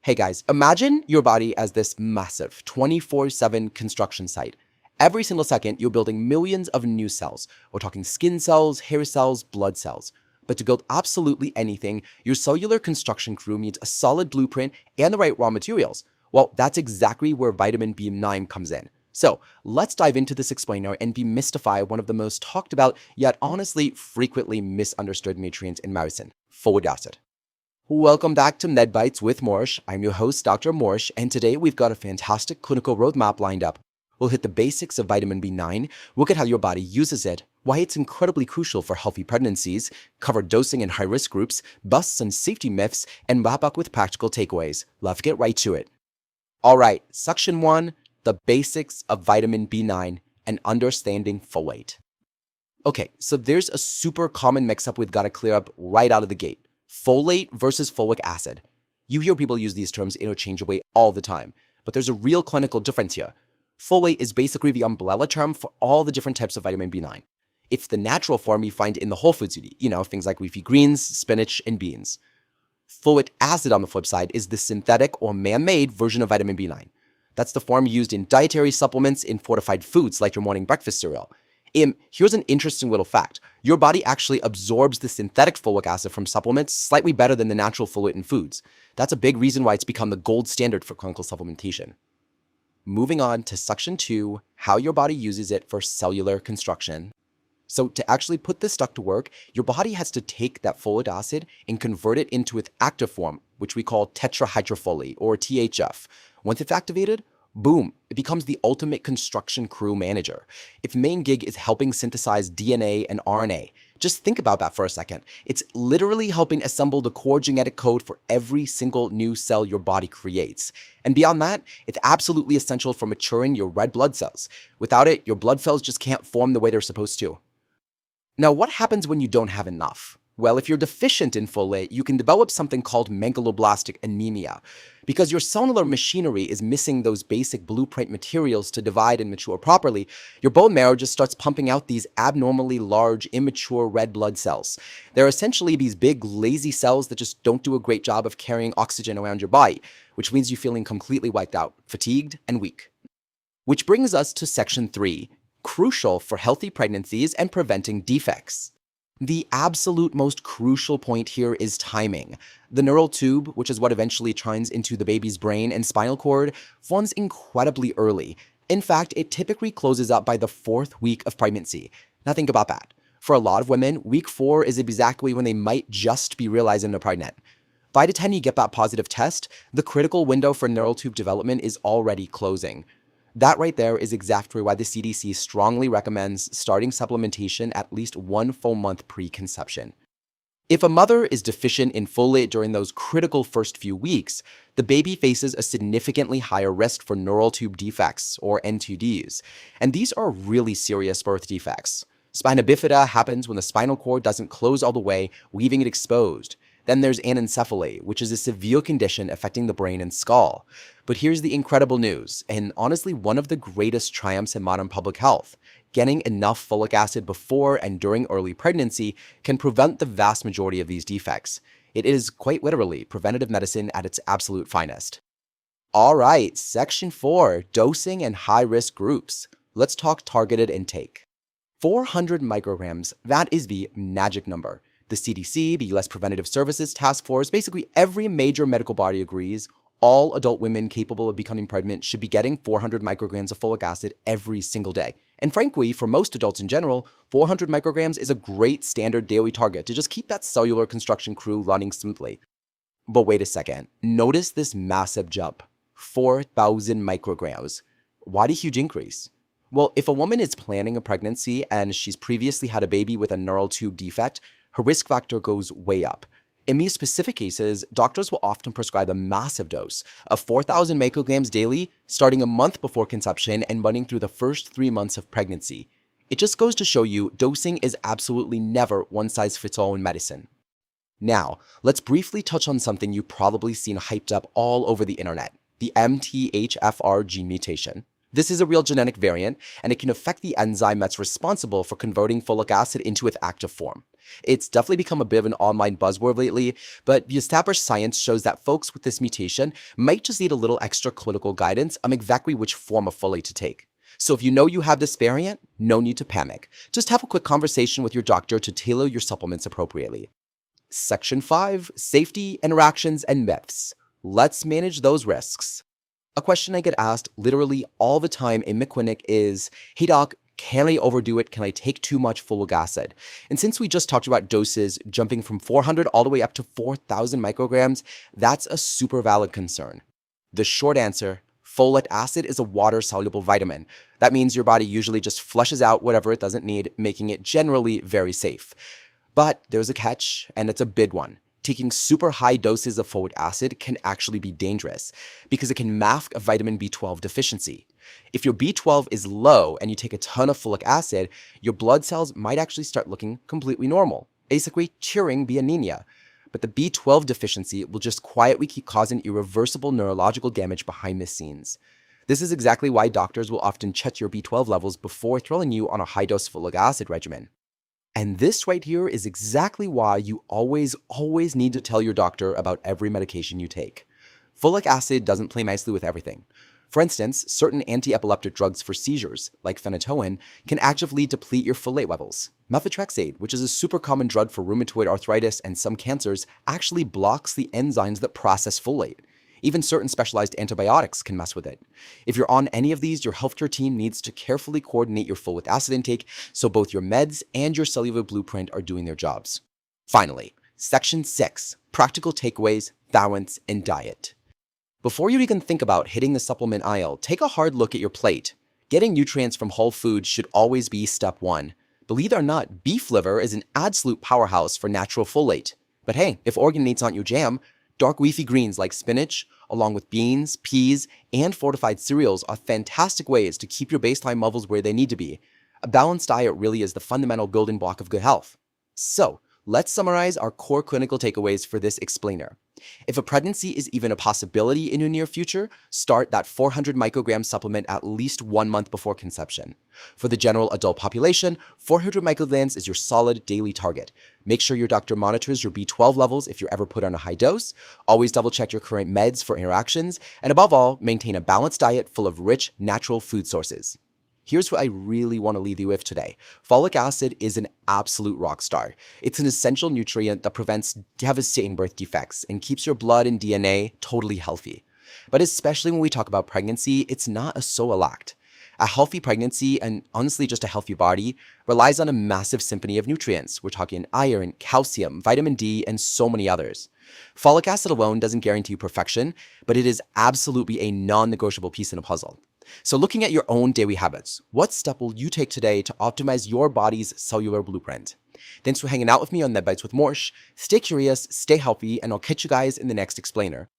Hey guys, imagine your body as this massive 24/7 construction site. Every single second, you're building millions of new cells. We're talking skin cells, hair cells, blood cells. But to build absolutely anything, your cellular construction crew needs a solid blueprint and the right raw materials. Well, that's exactly where vitamin B9 comes in. So let's dive into this explainer and demystify one of the most talked about, yet honestly frequently misunderstood nutrients in medicine, folic acid. Welcome back to MedBites with Morsh. I'm your host, Dr. Morsh, and today we've got a fantastic clinical roadmap lined up. We'll hit the basics of vitamin B9, look at how your body uses it, why it's incredibly crucial for healthy pregnancies, cover dosing in high-risk groups, busts and safety myths, and wrap up with practical takeaways. Let's get right to it. Alright, Section 1, the basics of vitamin B9 and understanding folate. Okay, so there's a super common mix-up we've got to clear up right out of the gate. Folate versus folic acid. You hear people use these terms interchangeably all the time, but there's a real clinical difference here. Folate is basically the umbrella term for all the different types of vitamin B9. It's the natural form you find in the whole foods you eat, things like leafy greens, spinach, and beans. Folic acid, on the flip side, is the synthetic or man-made version of vitamin B9. That's the form used in dietary supplements in fortified foods like your morning breakfast cereal. Here's an interesting little fact. Your body actually absorbs the synthetic folic acid from supplements slightly better than the natural folate in foods. That's a big reason why it's become the gold standard for clinical supplementation. Moving on to Section 2, how your body uses it for cellular construction. So to actually put this stuff to work, your body has to take that folic acid and convert it into its active form, which we call tetrahydrofolate or THF. Once it's activated, boom, it becomes the ultimate construction crew manager. Its main gig is helping synthesize DNA and RNA. Just think about that for a second. It's literally helping assemble the core genetic code for every single new cell your body creates. And beyond that, it's absolutely essential for maturing your red blood cells. Without it, your blood cells just can't form the way they're supposed to. Now, what happens when you don't have enough? Well, if you're deficient in folate, you can develop something called megaloblastic anemia. Because your cellular machinery is missing those basic blueprint materials to divide and mature properly, your bone marrow just starts pumping out these abnormally large, immature red blood cells. They're essentially these big, lazy cells that just don't do a great job of carrying oxygen around your body, which leaves you feeling completely wiped out, fatigued, and weak. Which brings us to Section 3, crucial for healthy pregnancies and preventing defects. The absolute most crucial point here is timing. The neural tube, which is what eventually turns into the baby's brain and spinal cord, forms incredibly early. In fact, it typically closes up by the 4th week of pregnancy. Now think about that. For a lot of women, week 4 is exactly when they might just be realizing they're pregnant. By the time you get that positive test, the critical window for neural tube development is already closing. That right there is exactly why the CDC strongly recommends starting supplementation at least 1 full month pre-conception. If a mother is deficient in folate during those critical first few weeks, the baby faces a significantly higher risk for neural tube defects, or N2Ds, and these are really serious birth defects. Spina bifida happens when the spinal cord doesn't close all the way, leaving it exposed. Then there's anencephaly, which is a severe condition affecting the brain and skull. But here's the incredible news, and honestly one of the greatest triumphs in modern public health. Getting enough folic acid before and during early pregnancy can prevent the vast majority of these defects. It is quite literally preventative medicine at its absolute finest. Alright, Section 4, dosing and high-risk groups. Let's talk targeted intake. 400 micrograms, that is the magic number. The CDC, the U.S. Preventative Services Task Force, basically every major medical body agrees all adult women capable of becoming pregnant should be getting 400 micrograms of folic acid every single day. And frankly, for most adults in general, 400 micrograms is a great standard daily target to just keep that cellular construction crew running smoothly. But wait a second, notice this massive jump, 4,000 micrograms. Why the huge increase? Well, if a woman is planning a pregnancy and she's previously had a baby with a neural tube defect, her risk factor goes way up. In these specific cases, doctors will often prescribe a massive dose of 4,000 micrograms daily, starting a month before conception and running through the first 3 months of pregnancy. It just goes to show you dosing is absolutely never one size fits all in medicine. Now, let's briefly touch on something you've probably seen hyped up all over the internet, the MTHFR gene mutation. This is a real genetic variant, and it can affect the enzyme that's responsible for converting folic acid into its active form. It's definitely become a bit of an online buzzword lately, but the established science shows that folks with this mutation might just need a little extra clinical guidance on exactly which form of folate to take. So if you know you have this variant, no need to panic. Just have a quick conversation with your doctor to tailor your supplements appropriately. Section 5, Safety, Interactions, and Myths. Let's manage those risks. A question I get asked literally all the time in my clinic is, hey doc, can I overdo it? Can I take too much folic acid? And since we just talked about doses jumping from 400 all the way up to 4,000 micrograms, that's a super valid concern. The short answer, folic acid is a water-soluble vitamin. That means your body usually just flushes out whatever it doesn't need, making it generally very safe. But there's a catch, and it's a big one. Taking super high doses of folic acid can actually be dangerous because it can mask a vitamin B12 deficiency. If your B12 is low and you take a ton of folic acid, your blood cells might actually start looking completely normal, basically curing the anemia. But the B12 deficiency will just quietly keep causing irreversible neurological damage behind the scenes. This is exactly why doctors will often check your B12 levels before throwing you on a high-dose folic acid regimen. And this right here is exactly why you always need to tell your doctor about every medication you take. Folic acid doesn't play nicely with everything. For instance, certain anti-epileptic drugs for seizures, like phenytoin, can actively deplete your folate levels. Methotrexate, which is a super common drug for rheumatoid arthritis and some cancers, actually blocks the enzymes that process folate. Even certain specialized antibiotics can mess with it. If you're on any of these, your healthcare team needs to carefully coordinate your folic acid intake so both your meds and your cellular blueprint are doing their jobs. Finally, Section 6, Practical Takeaways, Balance, and Diet. Before you even think about hitting the supplement aisle, take a hard look at your plate. Getting nutrients from whole foods should always be step one. Believe it or not, beef liver is an absolute powerhouse for natural folate. But hey, if organ meats aren't your jam, dark leafy greens like spinach, along with beans, peas, and fortified cereals are fantastic ways to keep your baseline levels where they need to be. A balanced diet really is the fundamental building block of good health. So, let's summarize our core clinical takeaways for this explainer. If a pregnancy is even a possibility in your near future, start that 400 microgram supplement at least 1 month before conception. For the general adult population, 400 micrograms is your solid daily target. Make sure your doctor monitors your B12 levels if you're ever put on a high dose, always double check your current meds for interactions, and above all, maintain a balanced diet full of rich, natural food sources. Here's what I really want to leave you with today. Folic acid is an absolute rock star. It's an essential nutrient that prevents devastating birth defects and keeps your blood and DNA totally healthy. But especially when we talk about pregnancy, it's not a solo act. A healthy pregnancy, and honestly just a healthy body, relies on a massive symphony of nutrients. We're talking iron, calcium, vitamin D, and so many others. Folic acid alone doesn't guarantee perfection, but it is absolutely a non-negotiable piece in the puzzle. So looking at your own daily habits, what step will you take today to optimize your body's cellular blueprint? Thanks for hanging out with me on MedBites with Morsh. Stay curious, stay healthy, and I'll catch you guys in the next explainer.